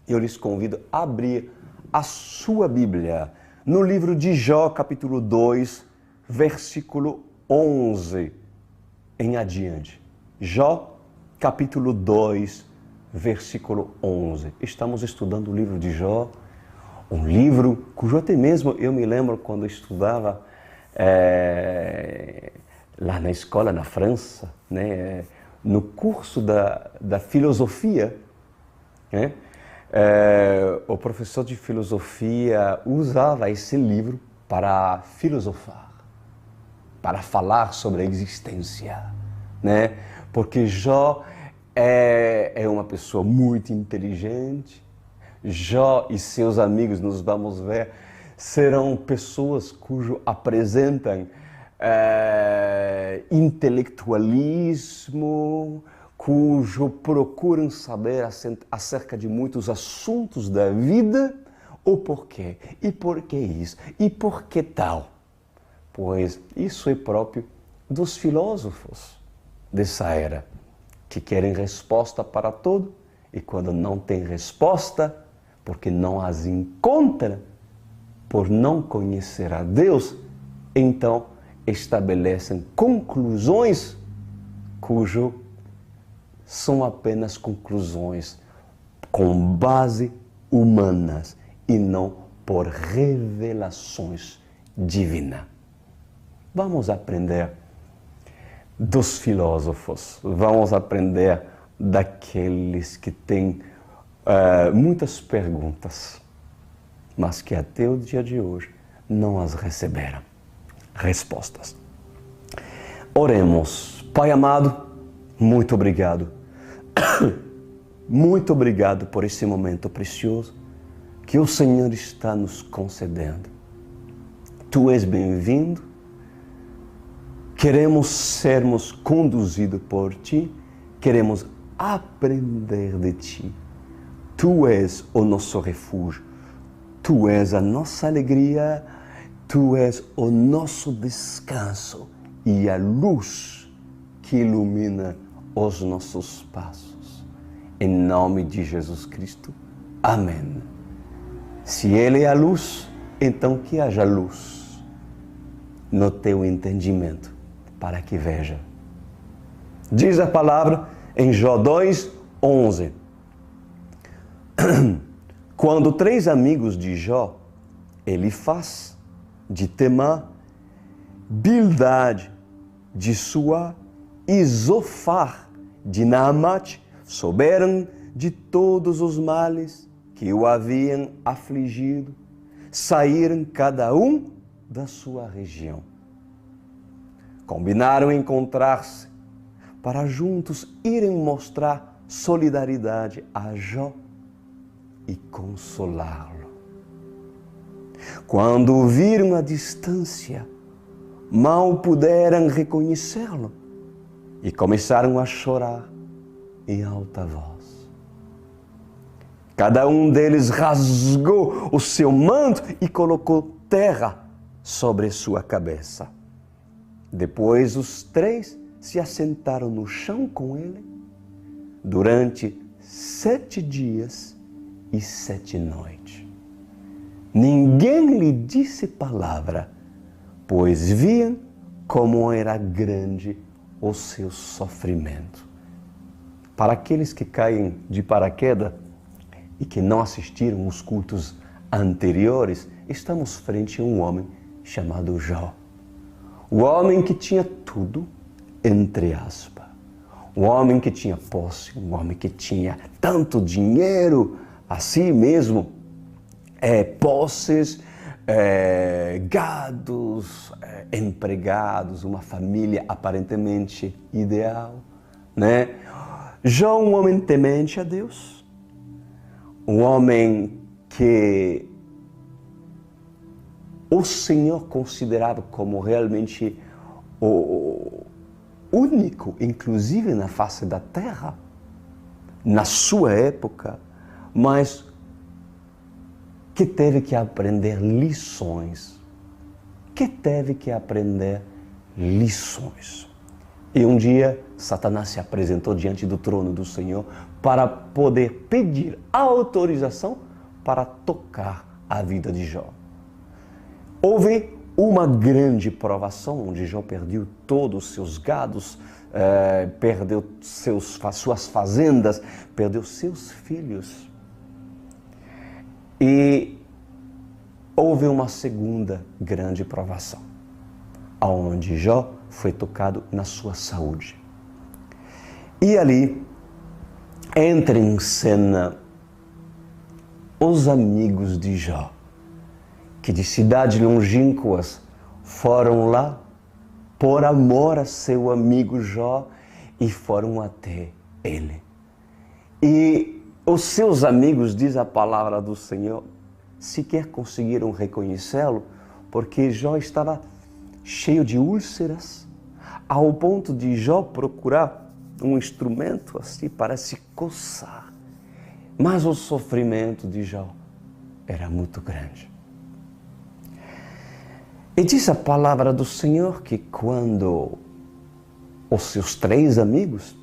eu lhes convido a abrir a sua Bíblia no livro de Jó, capítulo 2, versículo 11 em adiante. Jó, capítulo 2, versículo 11. Estamos estudando o livro de Jó, um livro cujo até mesmo eu me lembro quando estudava lá na escola, na França, né, no curso da filosofia, né, o professor de filosofia usava esse livro para filosofar, para falar sobre a existência, né? Porque Jó é uma pessoa muito inteligente. Jó e seus amigos, nós vamos ver, serão pessoas cujo apresentam intelectualismo, cujo procuram saber acerca de muitos assuntos da vida, o porquê, e por que isso, e por que tal. Pois isso é próprio dos filósofos dessa era, que querem resposta para tudo, e quando não tem resposta, porque não as encontra, por não conhecer a Deus, então estabelecem conclusões cujo são apenas conclusões com base humanas e não por revelações divinas. Vamos aprender dos filósofos, vamos aprender daqueles que têm muitas perguntas, mas que até o dia de hoje não as receberam respostas. Oremos. Pai amado, muito obrigado. Muito obrigado por esse momento precioso que o Senhor está nos concedendo. Tu és bem-vindo. Queremos sermos conduzidos por Ti. Queremos aprender de Ti. Tu és o nosso refúgio. Tu és a nossa alegria. Tu és o nosso descanso e a luz que ilumina os nossos passos. Em nome de Jesus Cristo. Amém. Se Ele é a luz, então que haja luz no teu entendimento, para que veja. Diz a palavra em Jó 2, 11. Quando 3 amigos de Jó, Elifaz, de Temã, Bildade, de Suá, e Zofar, de Naamate, souberam de todos os males que o haviam afligido, saíram cada um da sua região. Combinaram encontrar-se para juntos irem mostrar solidariedade a Jó e consolá-lo. Quando o viram à distância, mal puderam reconhecê-lo e começaram a chorar em alta voz. Cada um deles rasgou o seu manto e colocou terra sobre sua cabeça. Depois os 3 se assentaram no chão com ele durante 7 dias e 7 noites. Ninguém lhe disse palavra, pois viam como era grande o seu sofrimento. Para aqueles que caem de paraquedas e que não assistiram os cultos anteriores, estamos frente a um homem chamado Jó. O homem que tinha tudo, entre aspas. Um homem que tinha posse, um homem que tinha tanto dinheiro, assim mesmo, posses, gados, empregados, uma família aparentemente ideal, né? Jó, um homem temente a Deus, um homem que o Senhor considerava como realmente o único, inclusive na face da terra, na sua época, mas que teve que aprender lições. E um dia, Satanás se apresentou diante do trono do Senhor para poder pedir autorização para tocar a vida de Jó. Houve uma grande provação, onde Jó perdeu todos os seus gados, perdeu suas fazendas, perdeu seus filhos. E houve uma segunda grande provação, onde Jó foi tocado na sua saúde. E ali entra em cena os amigos de Jó, que de cidades longínquas foram lá por amor a seu amigo Jó e foram até ele. E os seus amigos, diz a palavra do Senhor, sequer conseguiram reconhecê-lo, porque Jó estava cheio de úlceras, ao ponto de Jó procurar um instrumento assim para se coçar. Mas o sofrimento de Jó era muito grande. E diz a palavra do Senhor que quando os seus 3 amigos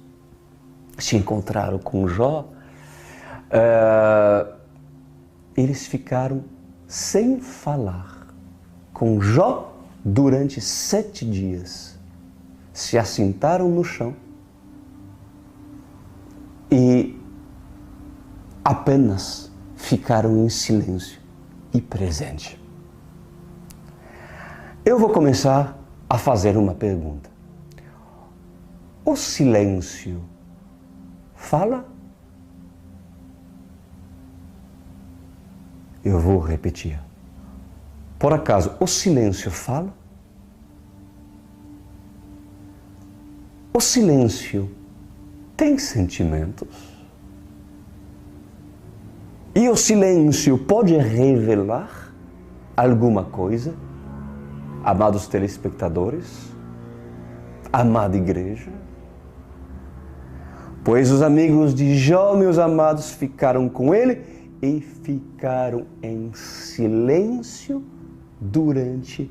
se encontraram com Jó, eles ficaram sem falar com Jó durante 7 dias. Se assentaram no chão e apenas ficaram em silêncio e presente. Eu vou começar a fazer uma pergunta. O silêncio fala? Eu vou repetir. Por acaso, o silêncio fala? O silêncio tem sentimentos? E o silêncio pode revelar alguma coisa? Amados telespectadores, amada igreja, pois os amigos de Jó, meus amados, ficaram com ele e ficaram em silêncio durante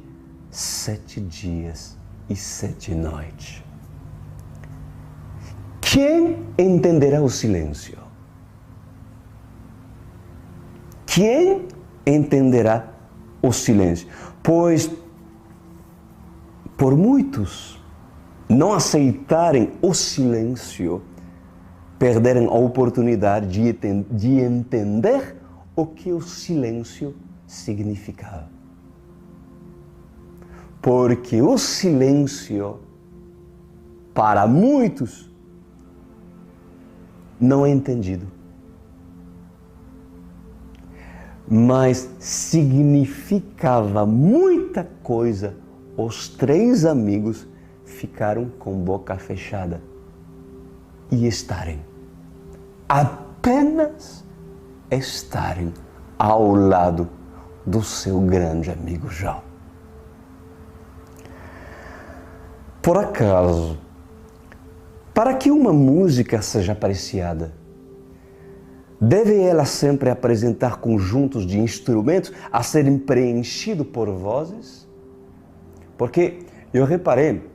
7 dias e 7 noites. Quem entenderá o silêncio? Quem entenderá o silêncio? Pois por muitos não aceitarem o silêncio, perderem a oportunidade de entender o que o silêncio significava. Porque o silêncio, para muitos, não é entendido. Mas significava muita coisa. Os 3 amigos ficaram com boca fechada e apenas estarem ao lado do seu grande amigo Jó. Por acaso, para que uma música seja apreciada, deve ela sempre apresentar conjuntos de instrumentos a serem preenchidos por vozes? Porque eu reparei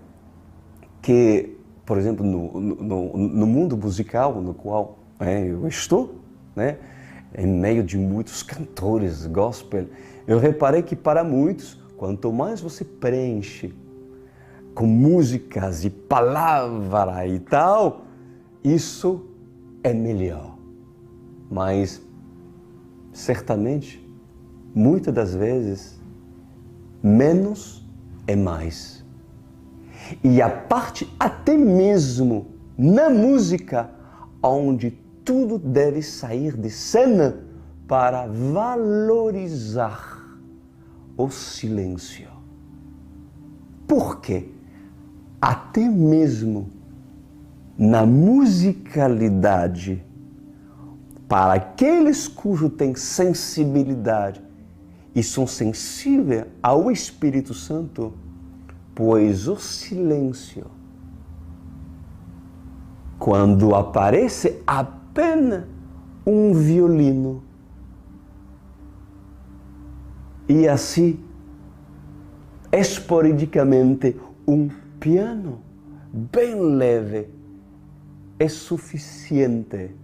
que, por exemplo, no mundo musical no qual eu estou, né, em meio de muitos cantores gospel, eu reparei que para muitos, quanto mais você preenche com músicas e palavra e tal, isso é melhor. Mas, certamente, muitas das vezes, menos é mais. E a parte até mesmo na música, onde tudo deve sair de cena para valorizar o silêncio. Por quê? Até mesmo na musicalidade, para aqueles cujos têm sensibilidade e são sensíveis ao Espírito Santo, pois o silêncio, quando aparece apenas um violino e assim esporadicamente um piano bem leve, é suficiente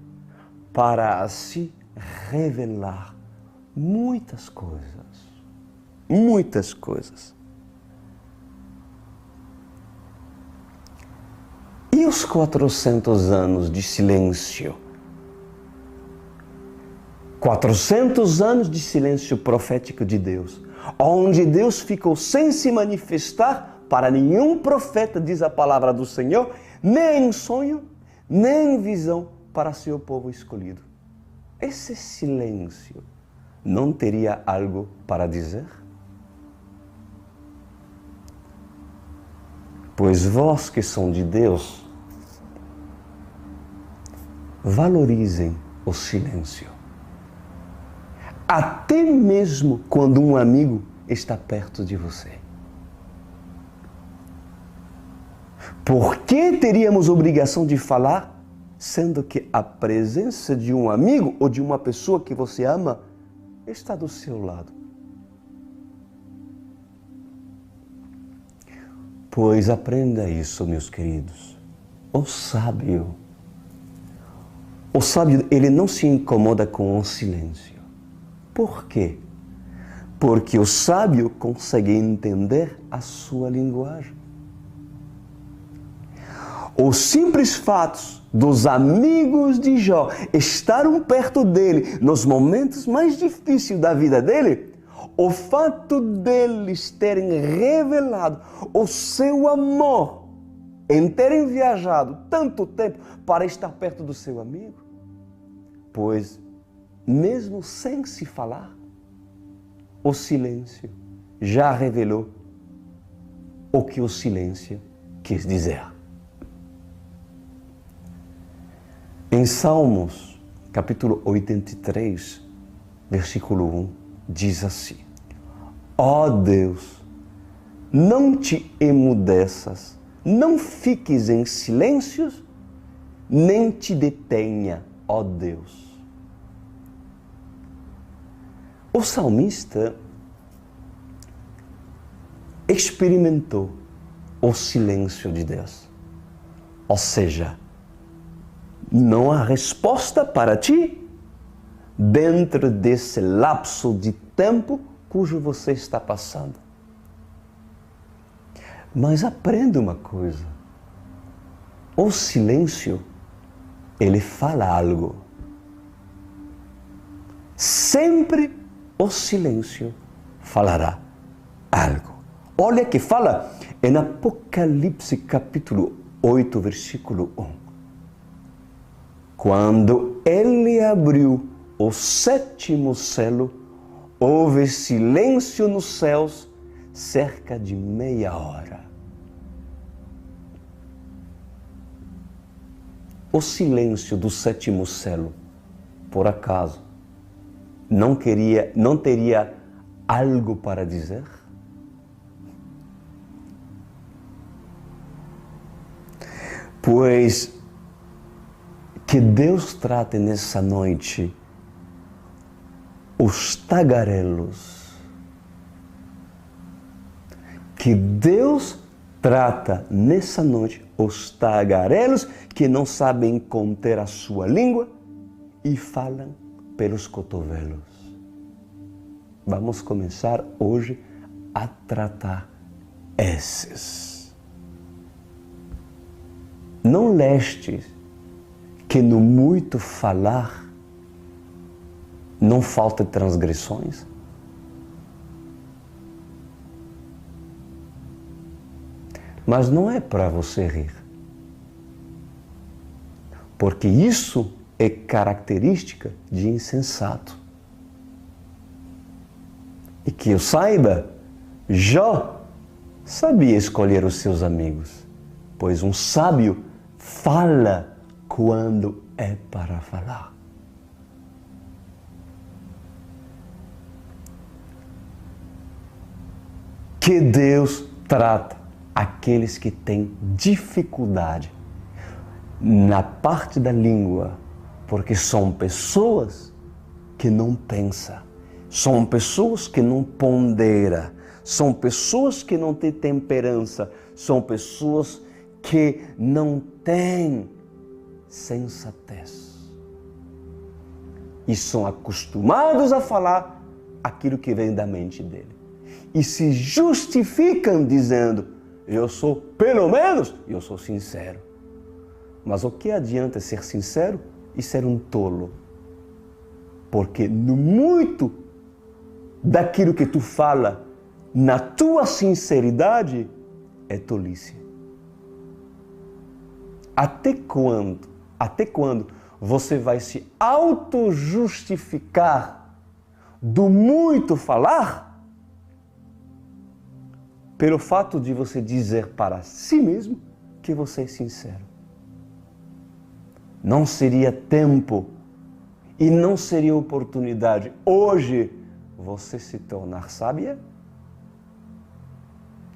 para assim revelar muitas coisas. Muitas coisas. E os 400 anos de silêncio? 400 anos de silêncio profético de Deus, onde Deus ficou sem se manifestar para nenhum profeta, diz a palavra do Senhor, nem em sonho, nem em visão para seu povo escolhido. Esse silêncio não teria algo para dizer? Pois vós que são de Deus, valorizem o silêncio. Até mesmo quando um amigo está perto de você. Por que teríamos obrigação de falar, sendo que a presença de um amigo ou de uma pessoa que você ama está do seu lado? Pois aprenda isso, meus queridos. O sábio, ele não se incomoda com o silêncio. Por quê? Porque o sábio consegue entender a sua linguagem. Os simples fatos dos amigos de Jó estarem perto dele nos momentos mais difíceis da vida dele, o fato deles terem revelado o seu amor em terem viajado tanto tempo para estar perto do seu amigo, pois mesmo sem se falar, o silêncio já revelou o que o silêncio quis dizer. Em Salmos, capítulo 83, versículo 1, diz assim: Ó Deus, não te emudeças, não fiques em silêncio, nem te detenha, ó Deus. O salmista experimentou o silêncio de Deus. Ou seja, não há resposta para ti dentro desse lapso de tempo cujo você está passando. Mas aprenda uma coisa. O silêncio, ele fala algo. Sempre o silêncio falará algo. Olha que fala em Apocalipse capítulo 8, versículo 1. Quando ele abriu o sétimo selo, houve silêncio nos céus cerca de meia hora. O silêncio do sétimo selo, por acaso, não teria algo para dizer? Pois que Deus trate nessa noite os tagarelos. Que Deus trata nessa noite os tagarelos que não sabem conter a sua língua e falam pelos cotovelos. Vamos começar hoje a tratar esses. Não lestes que no muito falar não falta transgressões? Mas não é para você rir, porque isso é característica de insensato. E que eu saiba, Jó sabia escolher os seus amigos, pois um sábio fala quando é para falar. Que Deus trata aqueles que têm dificuldade na parte da língua, porque são pessoas que não pensam, são pessoas que não ponderam, são pessoas que não têm temperança, são pessoas que não têm sensatez. e são acostumados a falar aquilo que vem da mente dele. E se justificam dizendo, eu sou, pelo menos, eu sou sincero. Mas o que adianta ser sincero e ser um tolo? Porque no muito daquilo que tu fala, na tua sinceridade, é tolice. Até quando você vai se auto-justificar do muito falar pelo fato de você dizer para si mesmo que você é sincero? Não seria tempo e não seria oportunidade hoje você se tornar sábia?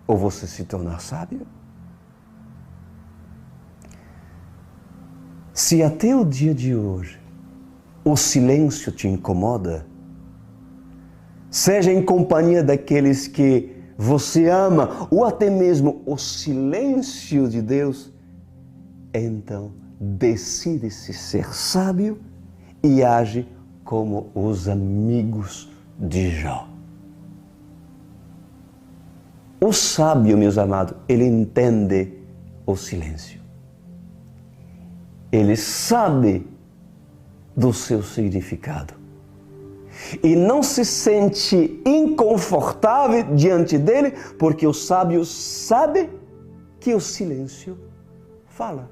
Ou você se tornar sábio? Se até o dia de hoje o silêncio te incomoda, seja em companhia daqueles que você ama, ou até mesmo o silêncio de Deus, então decide-se ser sábio e age como os amigos de Jó. O sábio, meus amados, ele entende o silêncio. Ele sabe do seu significado. E não se sente inconfortável diante dele, porque o sábio sabe que o silêncio fala.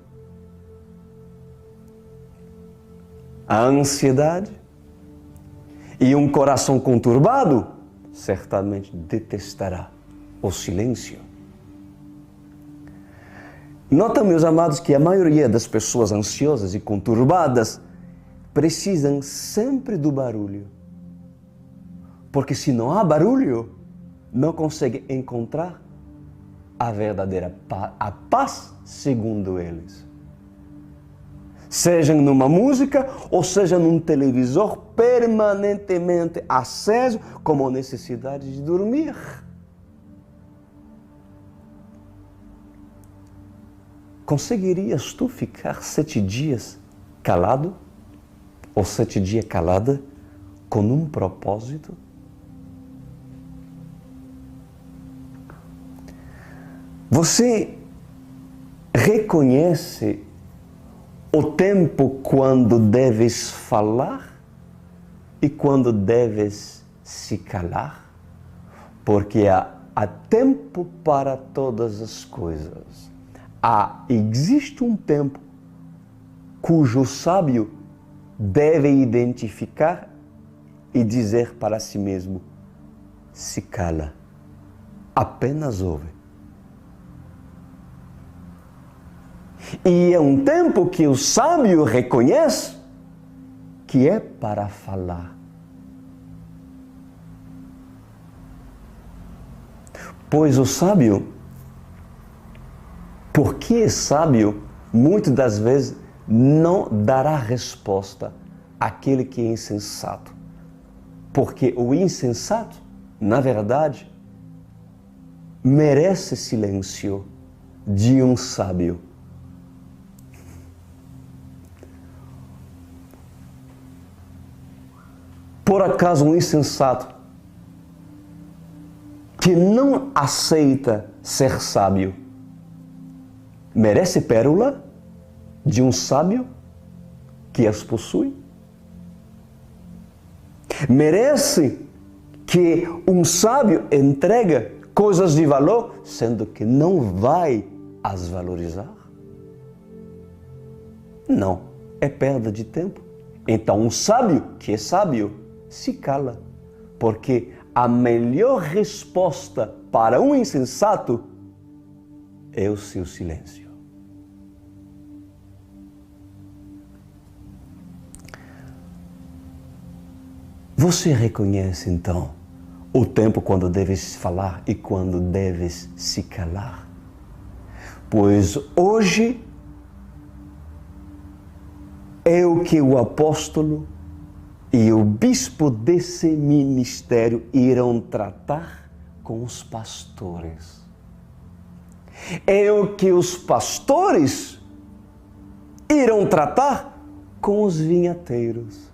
A ansiedade e um coração conturbado certamente detestará o silêncio. Notam, meus amados, que a maioria das pessoas ansiosas e conturbadas precisam sempre do barulho. Porque se não há barulho, não conseguem encontrar a verdadeira paz, segundo eles. Seja numa música ou seja num televisor permanentemente aceso, como necessidade de dormir. Conseguirias tu ficar 7 dias calado? Ou 7 dias calada com um propósito? Você reconhece o tempo quando deves falar e quando deves se calar? Porque há tempo para todas as coisas. Existe um tempo cujo sábio deve identificar e dizer para si mesmo, se cala, apenas ouve. E é um tempo que o sábio reconhece que é para falar. Pois o sábio, porque é sábio, muitas das vezes não dará resposta àquele que é insensato. Porque o insensato, na verdade, merece silêncio de um sábio. Por acaso um insensato que não aceita ser sábio merece pérola de um sábio que as possui? Merece que um sábio entregue coisas de valor, sendo que não vai as valorizar? Não, é perda de tempo. Então um sábio que é sábio se cala, porque a melhor resposta para um insensato é o seu silêncio. Você reconhece então o tempo quando deves falar e quando deves se calar? Pois hoje é o que o apóstolo e o bispo desse ministério irão tratar com os pastores. É o que os pastores irão tratar com os vinhateiros.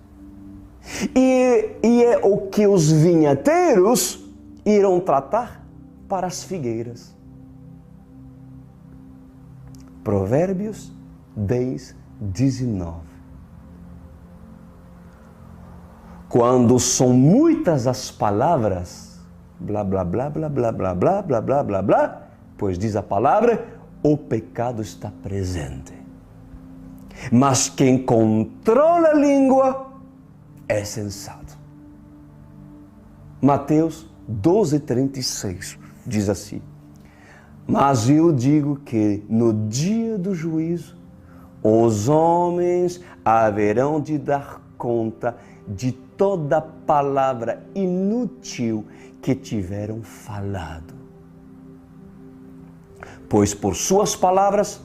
E é o que os vinhateiros irão tratar para as figueiras. Provérbios 10, 19. Quando são muitas as palavras, blá, blá, blá, blá, blá, blá, blá, blá, blá, blá, blá, pois diz a palavra, o pecado está presente. Mas quem controla a língua é sensato. Mateus 12:36 diz assim: mas eu digo que no dia do juízo, os homens haverão de dar conta de toda palavra inútil que tiveram falado. Pois por suas palavras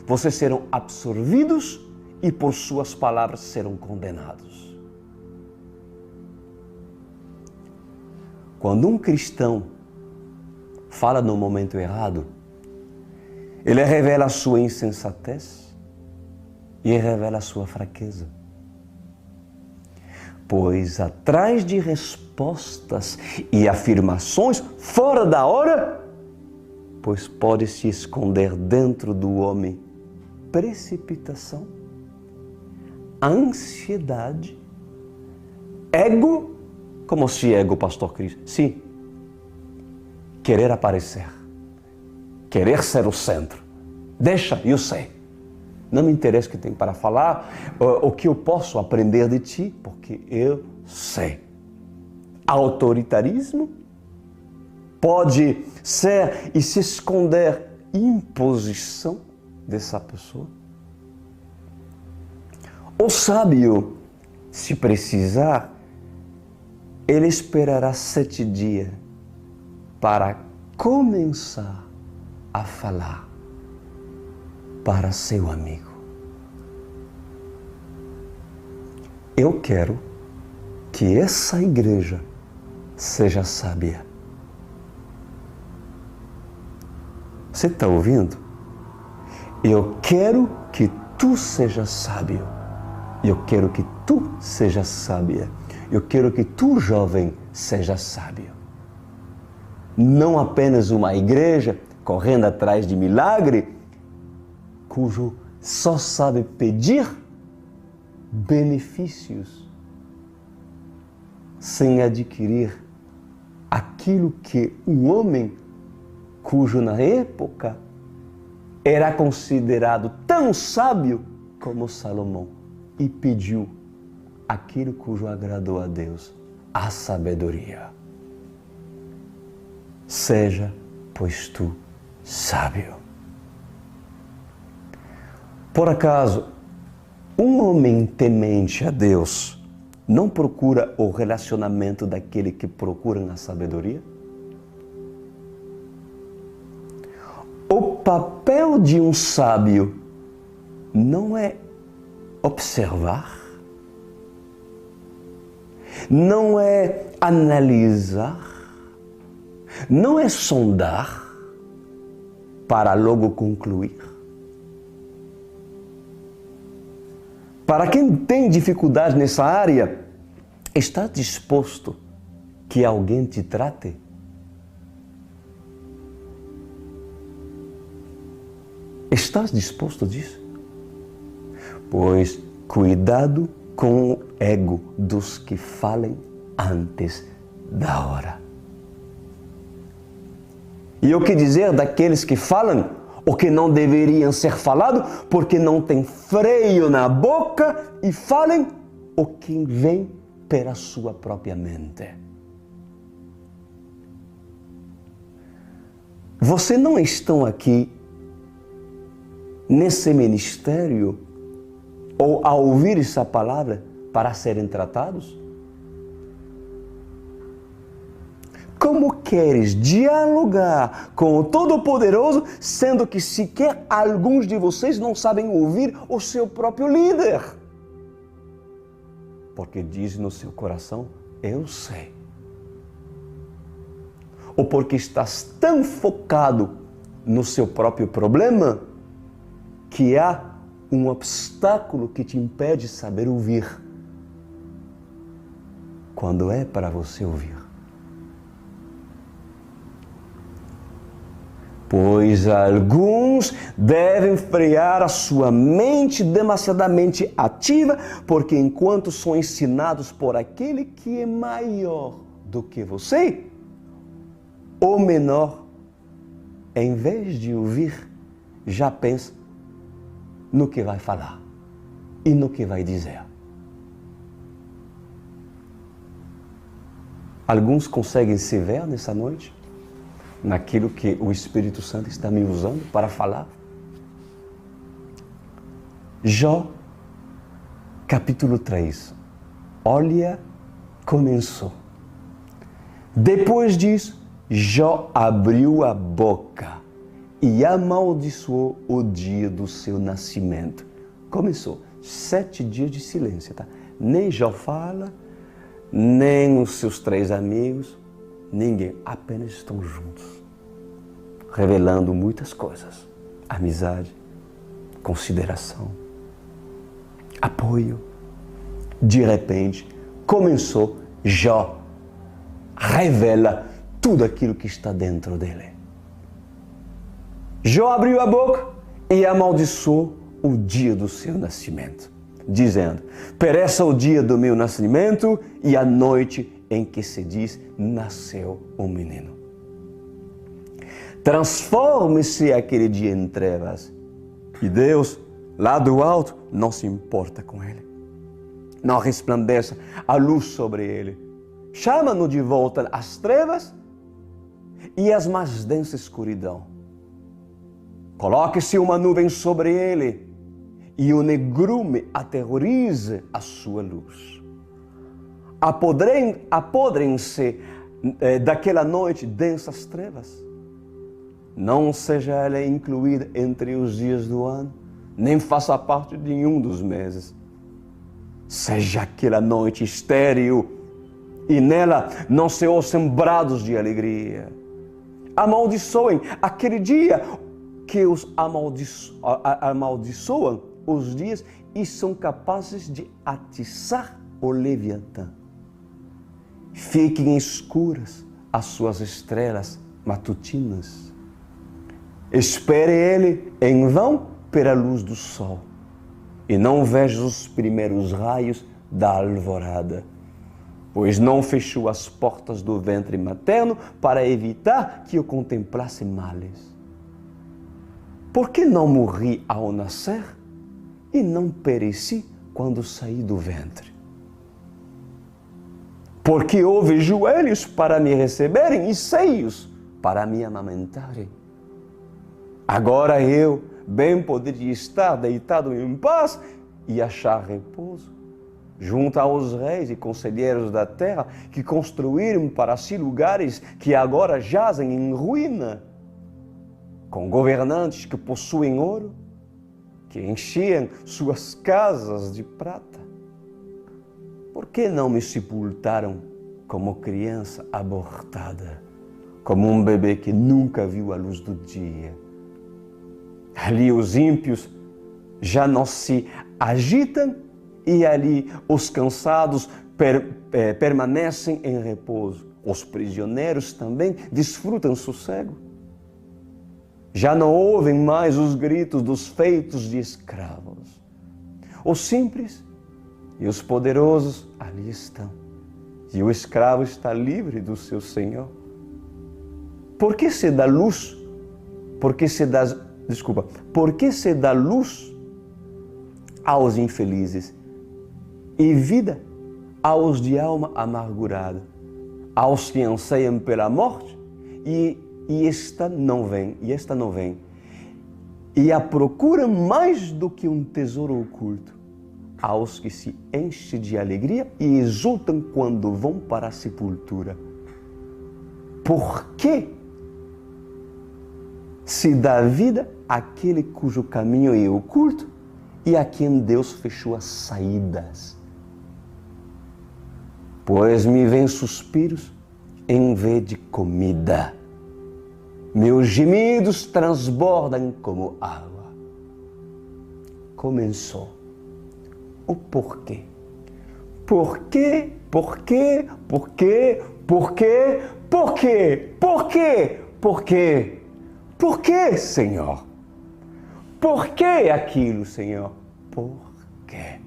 vocês serão absorvidos e por suas palavras serão condenados. Quando um cristão fala no momento errado, ele revela a sua insensatez e revela a sua fraqueza. Pois atrás de respostas e afirmações fora da hora, pois pode se esconder dentro do homem precipitação, ansiedade, ego, como se ego, pastor Cris? Sim, querer aparecer, querer ser o centro. Deixa, eu sei. Não me interessa o que tem para falar, o que eu posso aprender de ti, porque eu sei. Autoritarismo pode ser e se esconder imposição dessa pessoa. O sábio, se precisar, ele esperará 7 dias para começar a falar para seu amigo. Eu quero que essa igreja seja sábia. Você está ouvindo? Eu quero que tu sejas sábio. Eu quero que tu sejas sábia. Eu quero que tu, jovem, seja sábio. Não apenas uma igreja correndo atrás de milagre, cujo só sabe pedir benefícios sem adquirir aquilo que um homem cujo na época era considerado tão sábio como Salomão e pediu aquilo cujo agradou a Deus, a sabedoria. Seja, pois tu, sábio. Por acaso, um homem temente a Deus não procura o relacionamento daquele que procura a sabedoria? O papel de um sábio não é observar, não é analisar, não é sondar para logo concluir. Para quem tem dificuldade nessa área, está disposto que alguém te trate? Estás disposto disso? Pois cuidado com o ego dos que falem antes da hora. E o que dizer daqueles que falam o que não deveriam ser falado, porque não tem freio na boca e falem o que vem pela sua própria mente. Vocês não estão aqui nesse ministério ou a ouvir essa palavra para serem tratados? Como queres dialogar com o Todo-Poderoso, sendo que sequer alguns de vocês não sabem ouvir o seu próprio líder? Porque diz no seu coração, eu sei. Ou porque estás tão focado no seu próprio problema, que há um obstáculo que te impede de saber ouvir. quando é para você ouvir. Pois alguns devem frear a sua mente demasiadamente ativa, porque enquanto são ensinados por aquele que é maior do que você, o menor, em vez de ouvir, já pensa no que vai falar e no que vai dizer. Alguns conseguem se ver nessa noite? Naquilo que o Espírito Santo está me usando para falar? Jó, capítulo 3. Olha, começou. Depois disso, Jó abriu a boca e amaldiçoou o dia do seu nascimento. Começou 7 dias de silêncio, tá? Nem Jó fala, nem os seus 3 amigos, ninguém, apenas estão juntos, revelando muitas coisas. Amizade, consideração, apoio. De repente, começou Jó, revela tudo aquilo que está dentro dele. Jó abriu a boca e amaldiçoou o dia do seu nascimento, dizendo: pereça o dia do meu nascimento e a noite em que se diz, nasceu um menino. Transforme-se aquele dia em trevas. E Deus, lá do alto, não se importa com ele. Não resplandeça a luz sobre ele. Chama-no de volta às trevas e às mais densa escuridão. Coloque-se uma nuvem sobre ele e o negrume aterrorize a sua luz. Apodrem-se daquela noite densas trevas. Não seja ela incluída entre os dias do ano, nem faça parte de nenhum dos meses. Seja aquela noite estéril e nela não se ouçam brados de alegria. Amaldiçoem aquele dia que os amaldiçoam os dias e são capazes de atiçar o Leviatã. Fiquem escuras as suas estrelas matutinas. Espere ele em vão pela luz do sol e não veja os primeiros raios da alvorada, pois não fechou as portas do ventre materno para evitar que eu contemplasse males. Por que não morri ao nascer e não pereci quando saí do ventre? Porque houve joelhos para me receberem e seios para me amamentarem. Agora eu bem poderia estar deitado em paz e achar repouso, junto aos reis e conselheiros da terra que construíram para si lugares que agora jazem em ruína, com governantes que possuem ouro, que enchiam suas casas de prata. Por que não me sepultaram como criança abortada, como um bebê que nunca viu a luz do dia? Ali os ímpios já não se agitam e ali os cansados permanecem em repouso. Os prisioneiros também desfrutam sossego. Já não ouvem mais os gritos dos feitos de escravos. Os simples e os poderosos ali estão. E o escravo está livre do seu senhor. Por que se dá luz? Por que se dá luz aos infelizes e vida aos de alma amargurada, aos que anseiam pela morte e esta não vem, e a procuram mais do que um tesouro oculto, aos que se enchem de alegria e exultam quando vão para a sepultura. Por que se dá vida àquele cujo caminho é oculto e a quem Deus fechou as saídas? Pois me vêm suspiros em vez de comida. Meus gemidos transbordam como água. Começou o porquê. Por que Por quê? Por quê? Por quê? Por quê? Por quê? Por quê? Por quê, Senhor? Por que aquilo, Senhor? Por quê?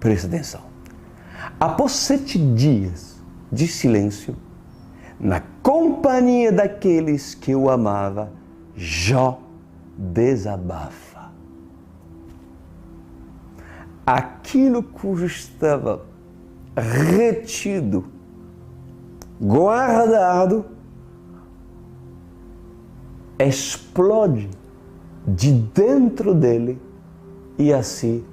Presta atenção. Após 7 dias de silêncio, na companhia daqueles que o amava, Jó desabafa. Aquilo cujo estava retido, guardado, explode de dentro dele e assim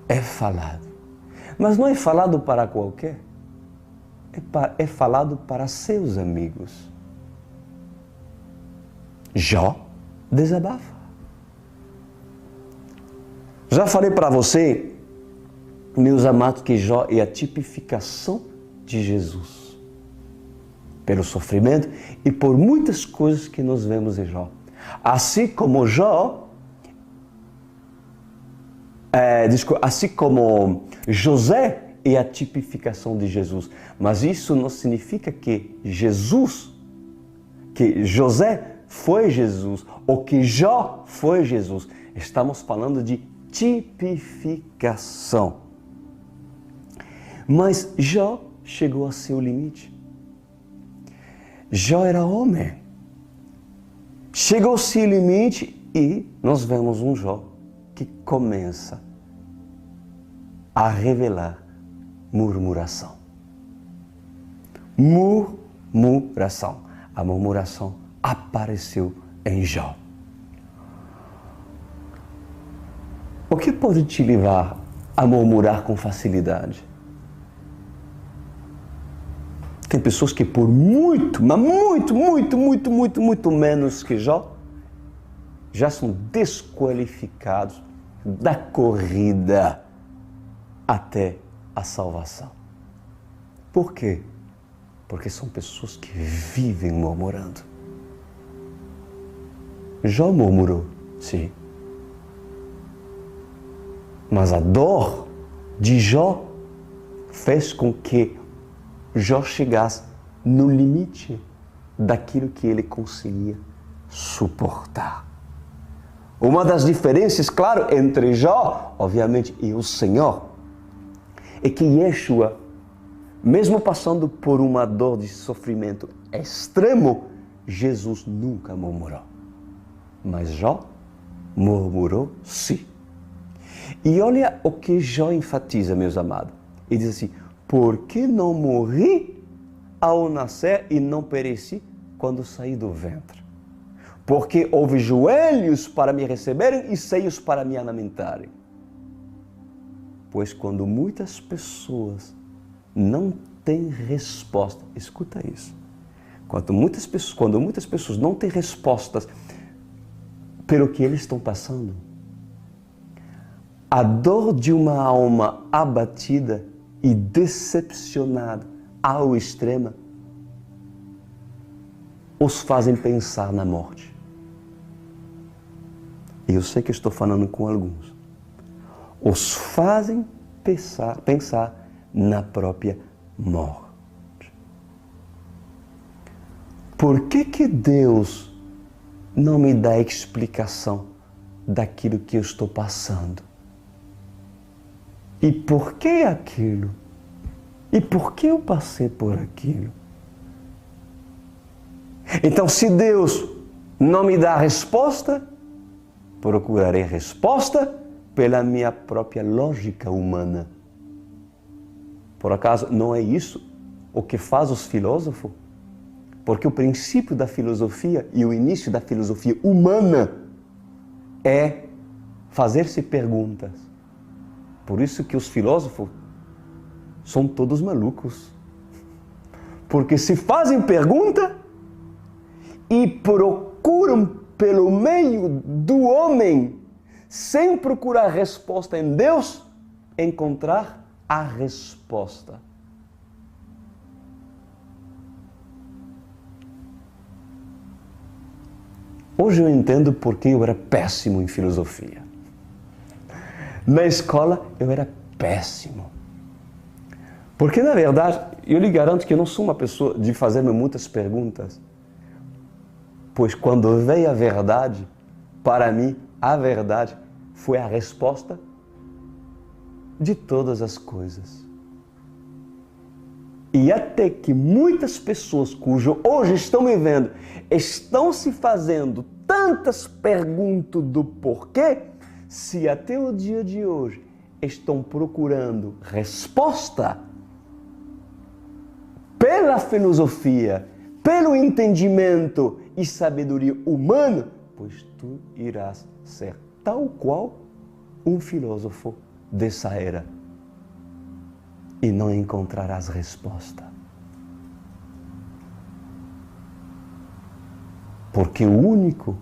é falado. Mas não é falado para qualquer, é falado para seus amigos. Jó desabafa. Já falei para você, meus amados, que Jó é a tipificação de Jesus. Pelo sofrimento e por muitas coisas que nós vemos em Jó. Assim como José é a tipificação de Jesus. Mas isso não significa que José foi Jesus, ou que Jó foi Jesus. Estamos falando de tipificação. Mas Jó chegou a seu limite. Jó era homem. Chegou ao seu limite e nós vemos um Jó que começa a revelar murmuração. Murmuração. A murmuração apareceu em Jó. O que pode te levar a murmurar com facilidade? Tem pessoas que por muito, mas muito menos que Jó, já são desqualificados da corrida até a salvação. Por quê? Porque são pessoas que vivem murmurando. Jó murmurou, sim. Mas a dor de Jó fez com que Jó chegasse no limite daquilo que ele conseguia suportar. Uma das diferenças, claro, entre Jó, obviamente, e o Senhor, é que Yeshua, mesmo passando por uma dor de sofrimento extremo, Jesus nunca murmurou. Mas Jó murmurou sim. E olha o que Jó enfatiza, meus amados. Ele diz assim: por que não morri ao nascer e não pereci quando saí do ventre? Porque houve joelhos para me receberem e seios para me amamentarem. Pois quando muitas pessoas não têm resposta, escuta isso. Quando muitas pessoas não têm respostas pelo que eles estão passando, a dor de uma alma abatida e decepcionada ao extremo os fazem pensar na morte. E eu sei que estou falando com alguns. Os fazem pensar na própria morte. Por que Deus não me dá explicação daquilo que eu estou passando? E por que aquilo? E por que eu passei por aquilo? Então, se Deus não me dá a resposta, procurarei resposta pela minha própria lógica humana. Por acaso, não é isso o que faz os filósofos? Porque o princípio da filosofia e o início da filosofia humana é fazer-se perguntas. Por isso que os filósofos são todos malucos. Porque se fazem pergunta e procuram pelo meio do homem, sem procurar resposta em Deus, encontrar a resposta. Hoje eu entendo porque eu era péssimo em filosofia. Na escola eu era péssimo. Porque, na verdade, eu lhe garanto que eu não sou uma pessoa de fazer-me muitas perguntas. Pois quando veio a verdade, para mim, a verdade foi a resposta de todas as coisas. E até que muitas pessoas cujo hoje estão me vendo, estão se fazendo tantas perguntas do porquê, se até o dia de hoje estão procurando resposta pela filosofia, pelo entendimento e sabedoria humana, pois tu irás ser tal qual um filósofo dessa era e não encontrarás resposta. Porque o único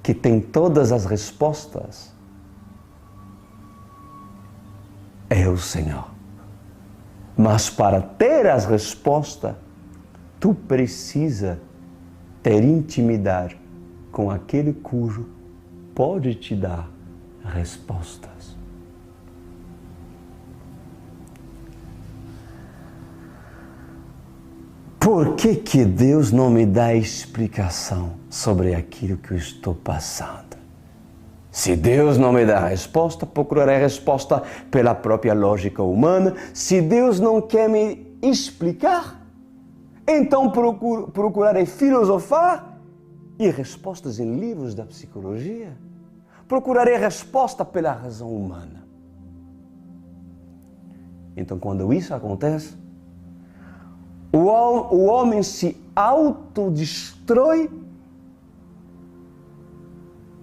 que tem todas as respostas é o Senhor. Mas para ter as respostas, tu precisa ter intimidade com aquele cujo pode te dar respostas. Por que Deus não me dá explicação sobre aquilo que eu estou passando? Se Deus não me dá a resposta, procurarei a resposta pela própria lógica humana. Se Deus não quer me explicar, então procurarei filosofar e respostas em livros da psicologia. Procurarei resposta pela razão humana. Então, quando isso acontece, o homem se autodestrói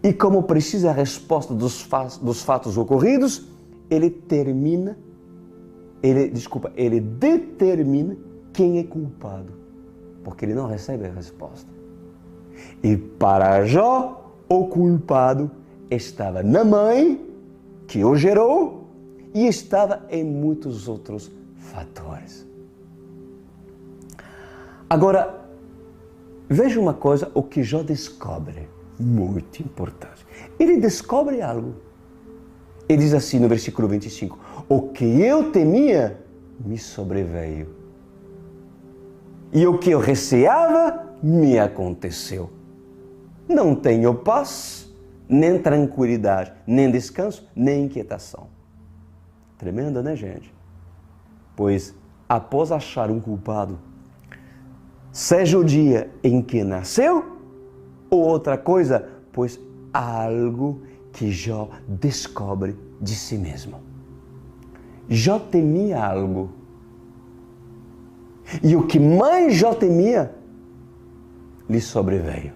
e, como precisa a resposta dos fatos ocorridos, ele determina quem é culpado, porque ele não recebe a resposta. E para Jó, o culpado estava na mãe que o gerou e estava em muitos outros fatores. Agora, veja uma coisa, o que Jó descobre, muito importante. Ele descobre algo. Ele diz assim no versículo 25, o que eu temia me sobreveio. E o que eu receava me aconteceu. Não tenho paz, nem tranquilidade, nem descanso, nem inquietação. Tremendo, né, gente? Pois, após achar um culpado, seja o dia em que nasceu, ou outra coisa, pois há algo que Jó descobre de si mesmo. Jó temia algo. E o que mais Jó temia, lhe sobreveio.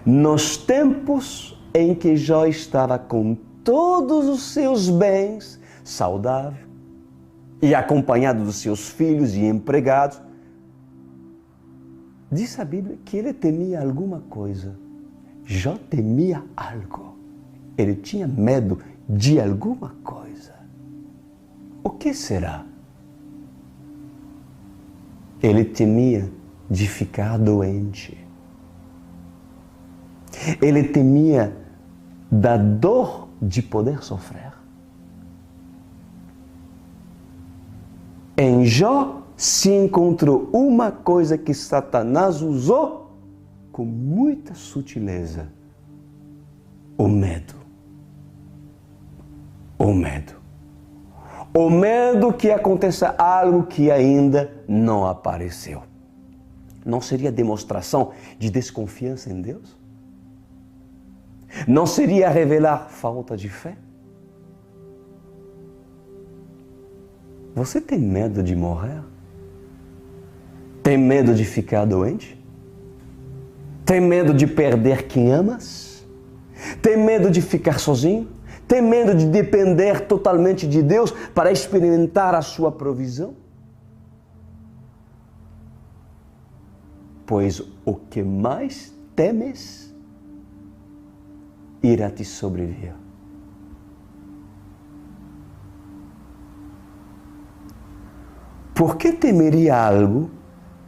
Nos tempos em que Jó estava com todos os seus bens, saudável, e acompanhado dos seus filhos e empregados, diz a Bíblia que ele temia alguma coisa. Jó temia algo. Ele tinha medo de alguma coisa. O que será? Ele temia de ficar doente. Ele temia da dor de poder sofrer. Em Jó se encontrou uma coisa que Satanás usou com muita sutileza: o medo. O medo. O medo que aconteça algo que ainda não apareceu. Não seria demonstração de desconfiança em Deus? Não seria revelar falta de fé? Você tem medo de morrer? Tem medo de ficar doente? Tem medo de perder quem amas? Tem medo de ficar sozinho? Tem medo de depender totalmente de Deus para experimentar a sua provisão? Pois o que mais temes irá te sobreviver. Por que temeria algo,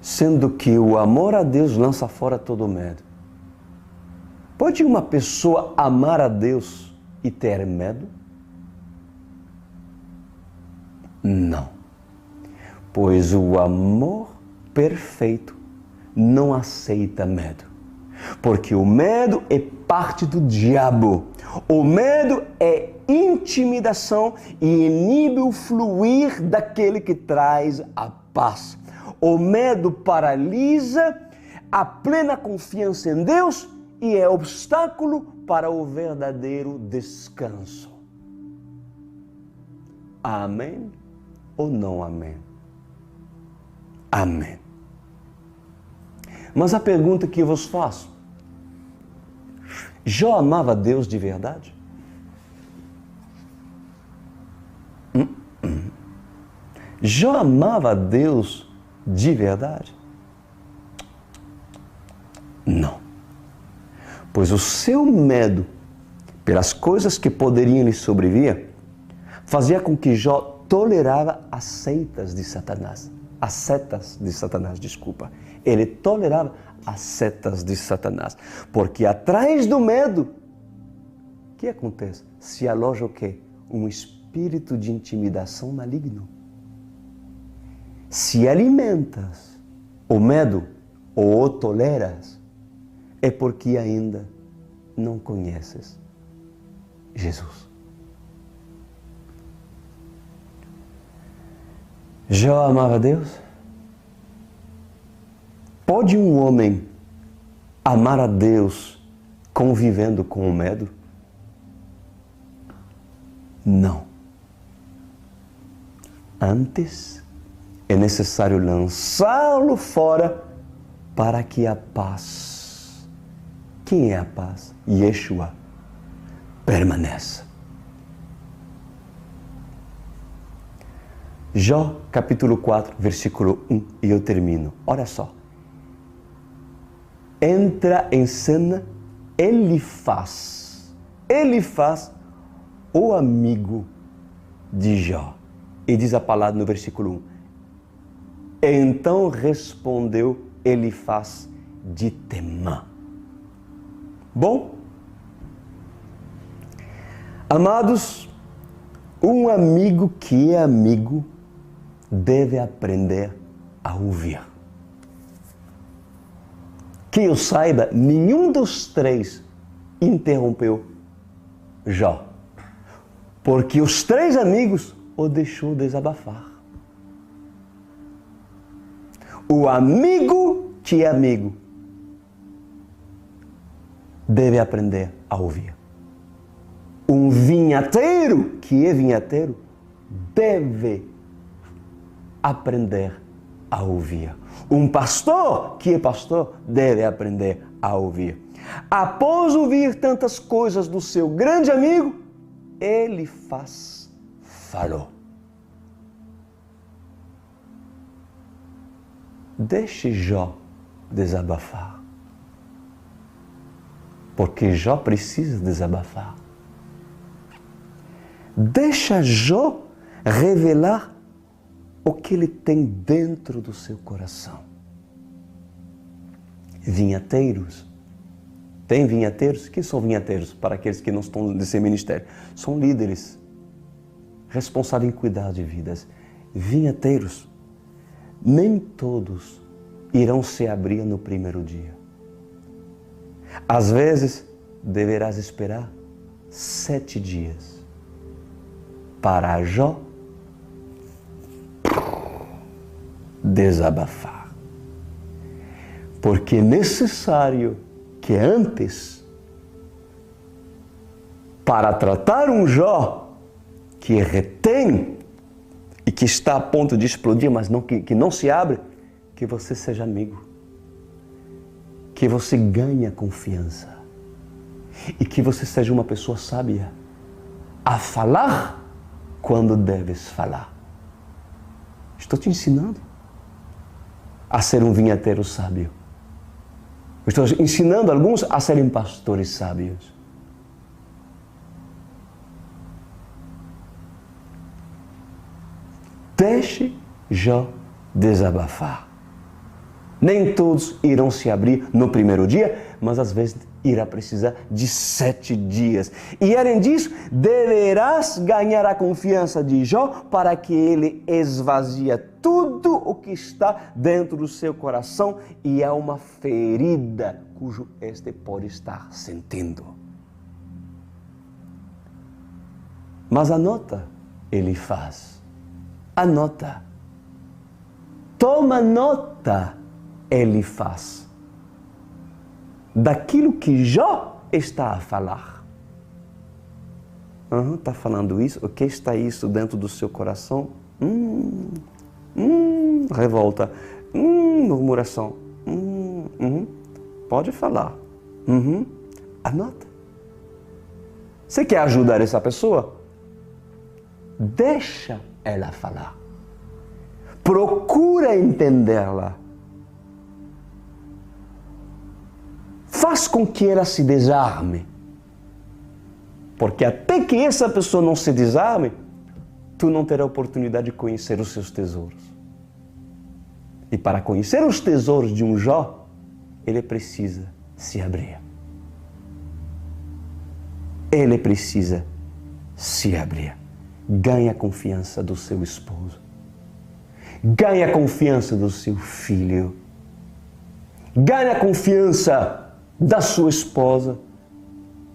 sendo que o amor a Deus lança fora todo medo? Pode uma pessoa amar a Deus e ter medo? Não. Pois o amor perfeito não aceita medo. Porque o medo é parte do diabo. O medo é intimidação e inibe o fluir daquele que traz a paz. O medo paralisa a plena confiança em Deus e é obstáculo para o verdadeiro descanso. Amém ou não amém? Amém. Mas a pergunta que eu vos faço: Jó amava Deus de verdade? Jó amava Deus de verdade? Não. Pois o seu medo pelas coisas que poderiam lhe sobrevir fazia com que Jó tolerava as setas de Satanás. As setas de Satanás, desculpa. Ele tolerava as setas de Satanás. Porque atrás do medo, o que acontece? Se aloja o quê? Um espírito de intimidação maligno. Se alimentas o medo ou o toleras, é porque ainda não conheces Jesus. Jó amava Deus? Pode um homem amar a Deus convivendo com o medo? Não. Antes, é necessário lançá-lo fora para que a paz, quem é a paz? Yeshua, permaneça. Jó, capítulo 4, versículo 1, e eu termino. Olha só. Entra em cena Elifaz, o amigo de Jó. E diz a palavra no versículo 1. Então respondeu Elifaz de Temã. Bom, amados, um amigo que é amigo deve aprender a ouvir. Que eu saiba, nenhum dos três interrompeu Jó, porque os três amigos o deixou desabafar. O amigo que é amigo deve aprender a ouvir. Um vinhateiro que é vinhateiro deve aprender a ouvir. Um pastor que é pastor deve aprender a ouvir. Após ouvir tantas coisas do seu grande amigo, Elifaz falou. Deixe Jó desabafar. Porque Jó precisa desabafar. Deixa Jó revelar o que ele tem dentro do seu coração. Vinhateiros. Tem vinhateiros? Quem são vinhateiros? Para aqueles que não estão nesse ministério. São líderes responsáveis em cuidar de vidas. Vinhateiros. Nem todos irão se abrir no primeiro dia. Às vezes, deverás esperar 7 dias para Jó desabafar. Porque é necessário que antes, para tratar um Jó que retém e que está a ponto de explodir, mas que não se abre, que você seja amigo. Que você ganhe confiança. E que você seja uma pessoa sábia a falar quando deves falar. Estou te ensinando a ser um vinhateiro sábio. Estou ensinando alguns a serem pastores sábios. Deixe Jó desabafar. Nem todos irão se abrir no primeiro dia, mas às vezes irá precisar de 7 dias. E além disso, deverás ganhar a confiança de Jó para que ele esvazie tudo o que está dentro do seu coração e há uma ferida cujo este pode estar sentindo. Mas anota, ele faz. Anota. Toma nota, ele faz. Daquilo que Jó está a falar. Está falando isso? O que está isso dentro do seu coração? Revolta. Murmuração. Pode falar. Anota. Você quer ajudar essa pessoa? Deixa ela falar. Procura entendê-la. Faz com que ela se desarme. Porque até que essa pessoa não se desarme, tu não terá oportunidade de conhecer os seus tesouros. E para conhecer os tesouros de um Jó, ele precisa se abrir. Ele precisa se abrir. Ganha a confiança do seu esposo. Ganha a confiança do seu filho. Ganha a confiança da sua esposa.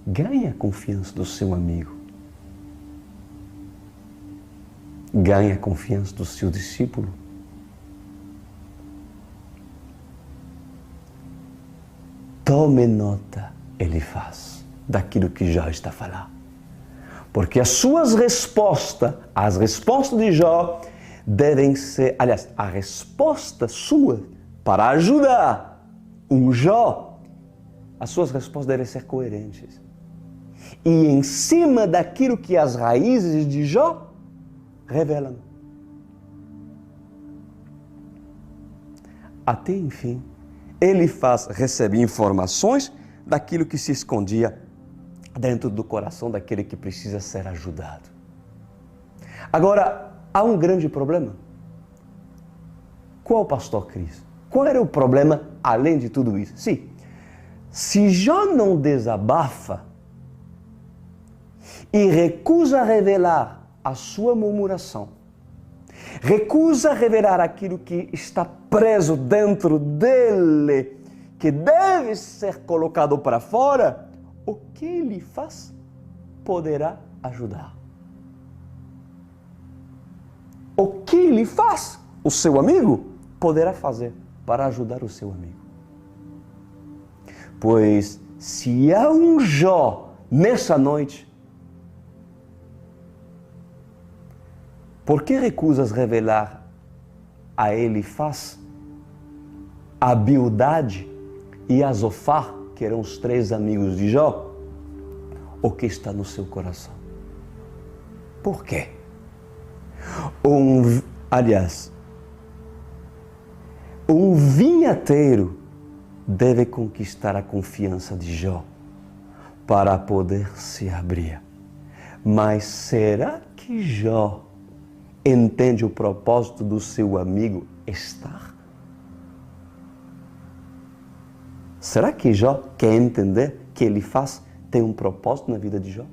Ganha a confiança do seu amigo. Ganha a confiança do seu discípulo. Tome nota, ele faz, daquilo que Jó está falando. Porque as suas respostas, as respostas de Jó, devem ser, aliás, a resposta sua para ajudar um Jó, as suas respostas devem ser coerentes. E em cima daquilo que as raízes de Jó revelam. Até enfim, ele recebe informações daquilo que se escondia dentro do coração daquele que precisa ser ajudado. Agora, há um grande problema. Qual, pastor Cris? Qual era o problema além de tudo isso? Sim, se Jó não desabafa e recusa revelar a sua murmuração, recusa revelar aquilo que está preso dentro dele, que deve ser colocado para fora, o que ele faz poderá ajudar. O que ele faz, o seu amigo, poderá fazer para ajudar o seu amigo. Pois se há um Jó nessa noite, por que recusas revelar a Elifaz, a Bildade e a Zofar, que eram os 3 amigos de Jó, o que está no seu coração? Por quê? Um vinhateiro deve conquistar a confiança de Jó para poder se abrir. Mas será que Jó entende o propósito do seu amigo estar? Será que Jó quer entender que Elifaz tem um propósito na vida de Jó?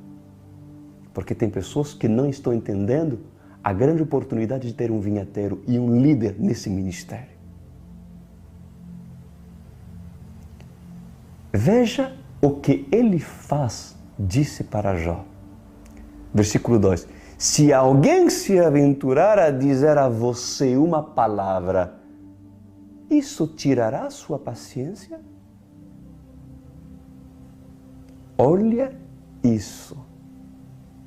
Porque tem pessoas que não estão entendendo a grande oportunidade de ter um vinhateiro e um líder nesse ministério. Veja o que Elifaz disse para Jó. Versículo 2. Se alguém se aventurar a dizer a você uma palavra, isso tirará a sua paciência? Olha isso.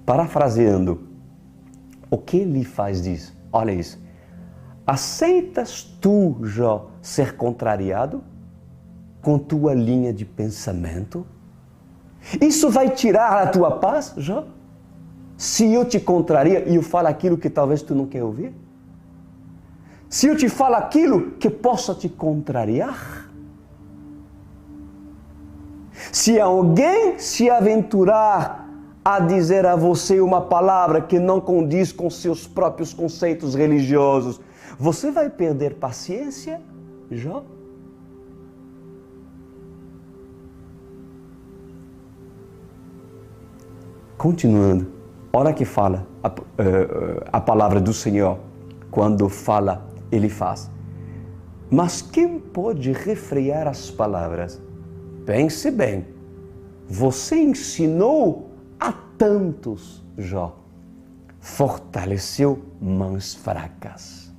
Parafraseando, o que Elifaz diz? Olha isso. Aceitas tu, Jó, ser contrariado com tua linha de pensamento? Isso vai tirar a tua paz, Jó? Se eu te contraria e eu falo aquilo que talvez tu não quer ouvir? Se eu te falo aquilo que possa te contrariar? Se alguém se aventurar a dizer a você uma palavra que não condiz com seus próprios conceitos religiosos, você vai perder paciência, Jó? Continuando, olha que fala a palavra do Senhor, quando fala, Ele faz. Mas quem pode refrear as palavras? Pense bem, você ensinou a tantos, Jó, fortaleceu mãos fracas.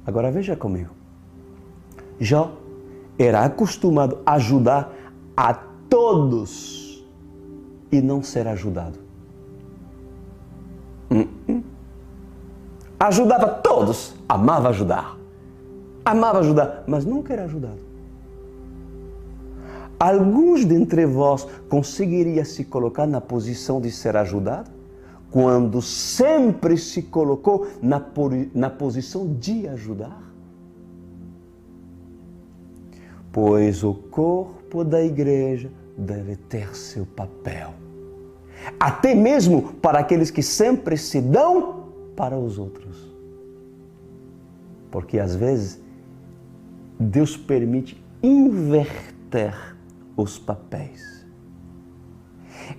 Agora veja comigo, Jó era acostumado a ajudar a todos e não ser ajudado. Ajudava todos, amava ajudar, mas nunca era ajudado. Alguns dentre vós conseguiriam se colocar na posição de ser ajudado quando sempre se colocou na posição de ajudar? Pois o corpo da igreja deve ter seu papel, até mesmo para aqueles que sempre se dão para os outros. Porque às vezes Deus permite inverter os papéis.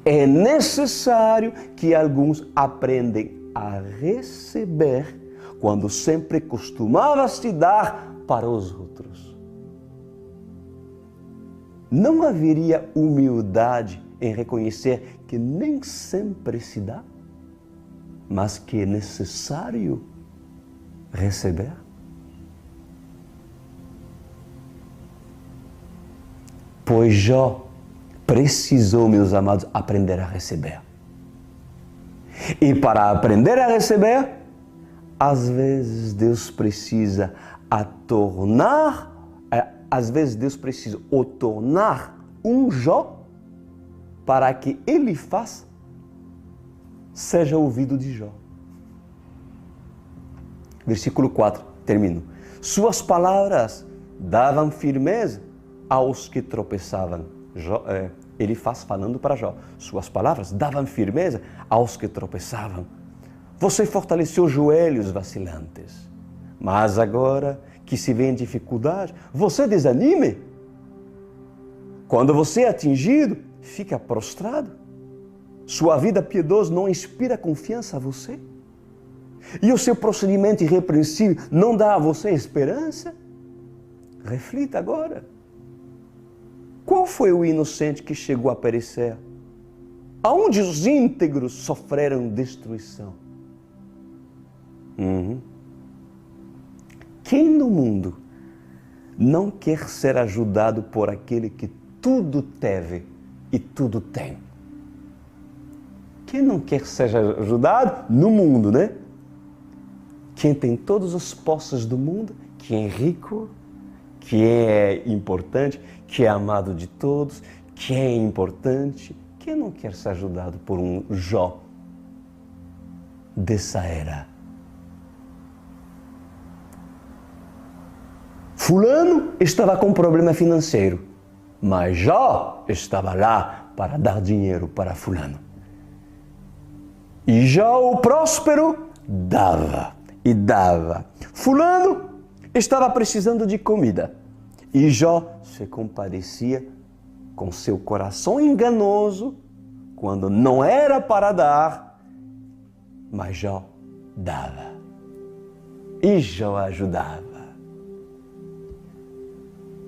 É necessário que alguns aprendam a receber quando sempre costumava se dar para os outros. Não haveria humildade em reconhecer que nem sempre se dá, mas que é necessário receber? Pois Jó precisou, meus amados, aprender a receber. E para aprender a receber, às vezes Deus precisa o tornar um Jó para que ele faça seja ouvido de Jó. Versículo 4, termino. Suas palavras davam firmeza aos que tropeçavam. Ele faz falando para Jó. Suas palavras davam firmeza aos que tropeçavam. Você fortaleceu joelhos vacilantes. Mas agora que se vê em dificuldade, você desanime. Quando você é atingido, fica prostrado. Sua vida piedosa não inspira confiança a você? E o seu procedimento irrepreensível não dá a você esperança? Reflita agora. Qual foi o inocente que chegou a perecer? Aonde os íntegros sofreram destruição? Quem no mundo não quer ser ajudado por aquele que tudo teve e tudo tem? Quem não quer ser ajudado no mundo, né? Quem tem todas as posses do mundo, que é rico, que é importante, que é amado de todos, que é importante. Quem não quer ser ajudado por um Jó dessa era? Fulano estava com problema financeiro, mas Jó estava lá para dar dinheiro para fulano. E Jó, o próspero, dava e dava. Fulano estava precisando de comida. E Jó se compadecia com seu coração enganoso, quando não era para dar, mas Jó dava. E Jó ajudava.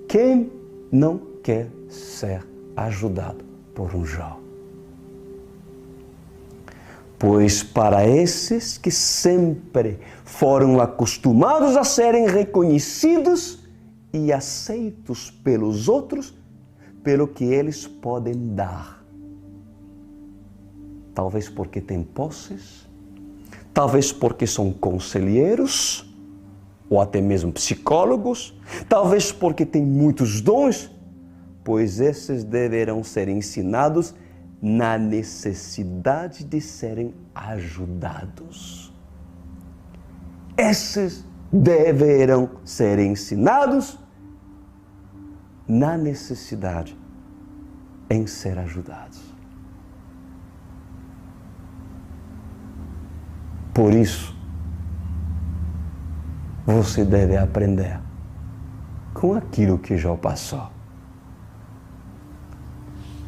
Quem não quer ser ajudado por um Jó? Pois para esses que sempre foram acostumados a serem reconhecidos e aceitos pelos outros, pelo que eles podem dar. Talvez porque têm posses, talvez porque são conselheiros, ou até mesmo psicólogos, talvez porque têm muitos dons, pois esses deverão ser ensinados na necessidade de serem ajudados. Esses deverão ser ensinados na necessidade em ser ajudados. Por isso, você deve aprender com aquilo que Jó passou.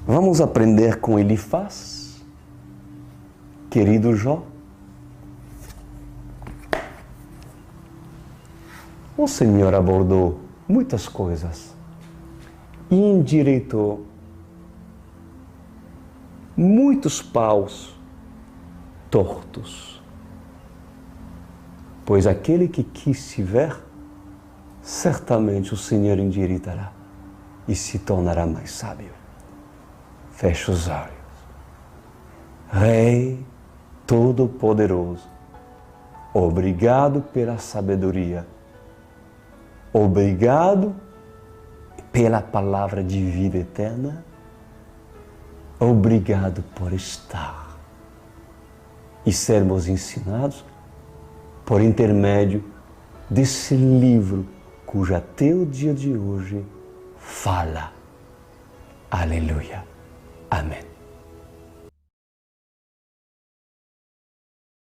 Vamos aprender com Elifaz, querido Jó, o Senhor abordou muitas coisas e endireitou muitos paus tortos, pois aquele que quis se ver, certamente o Senhor endireitará e se tornará mais sábio. Feche os olhos. Rei Todo-Poderoso, obrigado pela sabedoria, obrigado pela palavra de vida eterna, obrigado por estar e sermos ensinados por intermédio desse livro cujo até o dia de hoje fala. Aleluia. Amém.